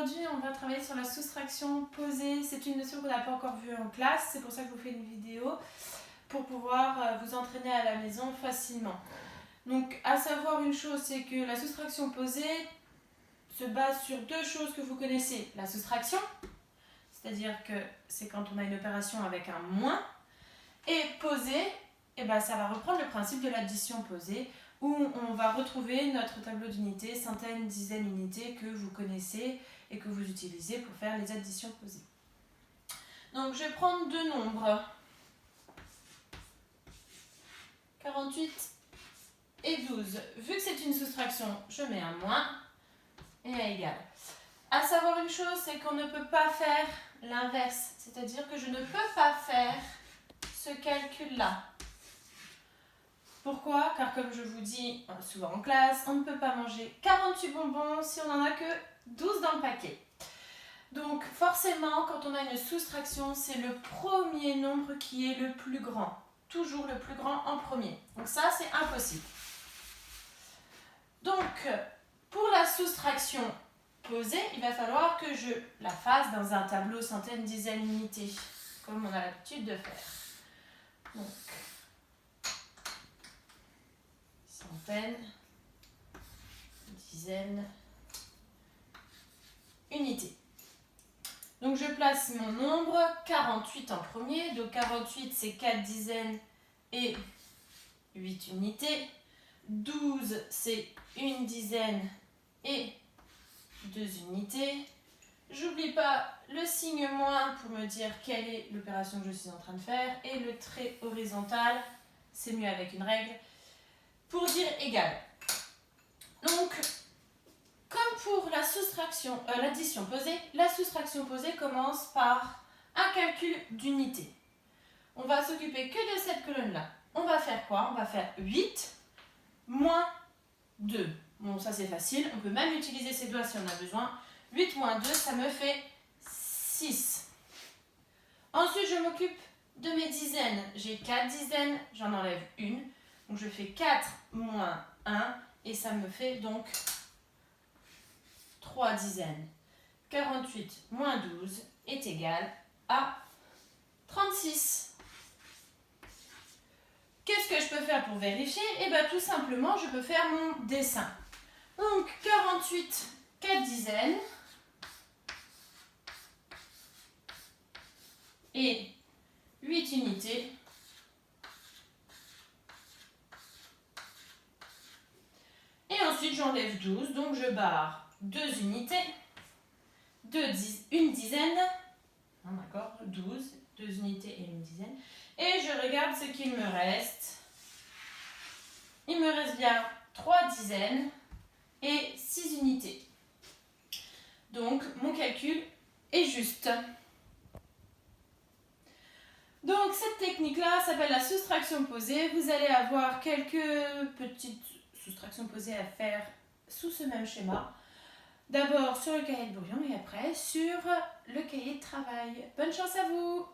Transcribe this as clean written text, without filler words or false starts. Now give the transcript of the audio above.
aujourd'hui, on va travailler sur la soustraction posée. C'est une notion qu'on n'a pas encore vue en classe, c'est pour ça que je vous fais une vidéo, pour pouvoir vous entraîner à la maison facilement. Donc, à savoir une chose, c'est que la soustraction posée se base sur deux choses que vous connaissez. La soustraction, c'est-à-dire que c'est quand on a une opération avec un moins, et posée, et ben ça va reprendre le principe de l'addition posée, où on va retrouver notre tableau d'unités, centaines, dizaines d'unités que vous connaissez et que vous utilisez pour faire les additions posées. Donc je vais prendre deux nombres, 48 et 12. Vu que c'est une soustraction, je mets un moins et un égal. À savoir une chose, c'est qu'on ne peut pas faire l'inverse, c'est-à-dire que je ne peux pas faire ce calcul-là. Pourquoi? Car comme je vous dis souvent en classe, on ne peut pas manger 48 bonbons si on n'en a que 12 dans le paquet. Donc forcément, quand on a une soustraction, c'est le premier nombre qui est le plus grand. Toujours le plus grand en premier. Donc ça, c'est impossible. Donc, pour la soustraction posée, il va falloir que je la fasse dans un tableau centaines, dizaines d'unités, comme on a l'habitude de faire. Donc, centaines, dizaines, unités. Donc je place mon nombre 48 en premier. Donc 48 c'est 4 dizaines et 8 unités. 12 c'est une dizaine et 2 unités. J'oublie pas le signe moins pour me dire quelle est l'opération que je suis en train de faire. Et le trait horizontal, c'est mieux avec une règle, pour dire égal. Donc, comme pour la soustraction, l'addition posée, la soustraction posée commence par un calcul d'unité. On va s'occuper que de cette colonne-là. On va faire quoi? On va faire 8 moins 2. Bon, ça c'est facile. On peut même utiliser ses doigts si on a besoin. 8 moins 2, ça me fait 6. Ensuite, je m'occupe de mes dizaines. J'ai 4 dizaines, j'en enlève une. Donc, je fais 4 moins 1 et ça me fait donc 3 dizaines. 48 moins 12 est égal à 36. Qu'est-ce que je peux faire pour vérifier? Eh bien, tout simplement, je peux faire mon dessin. Donc, 48, 4 dizaines. Et 8 unités. Et ensuite, j'enlève 12. Donc, je barre 2 unités. Une dizaine. D'accord, 12. 2 unités et une dizaine. Et je regarde ce qu'il me reste. Il me reste bien 3 dizaines et 6 unités. Donc, mon calcul est juste. Donc, cette technique-là s'appelle la soustraction posée. Vous allez avoir quelques petites soustractions posées à faire sous ce même schéma. D'abord sur le cahier de brouillon et après sur le cahier de travail. Bonne chance à vous!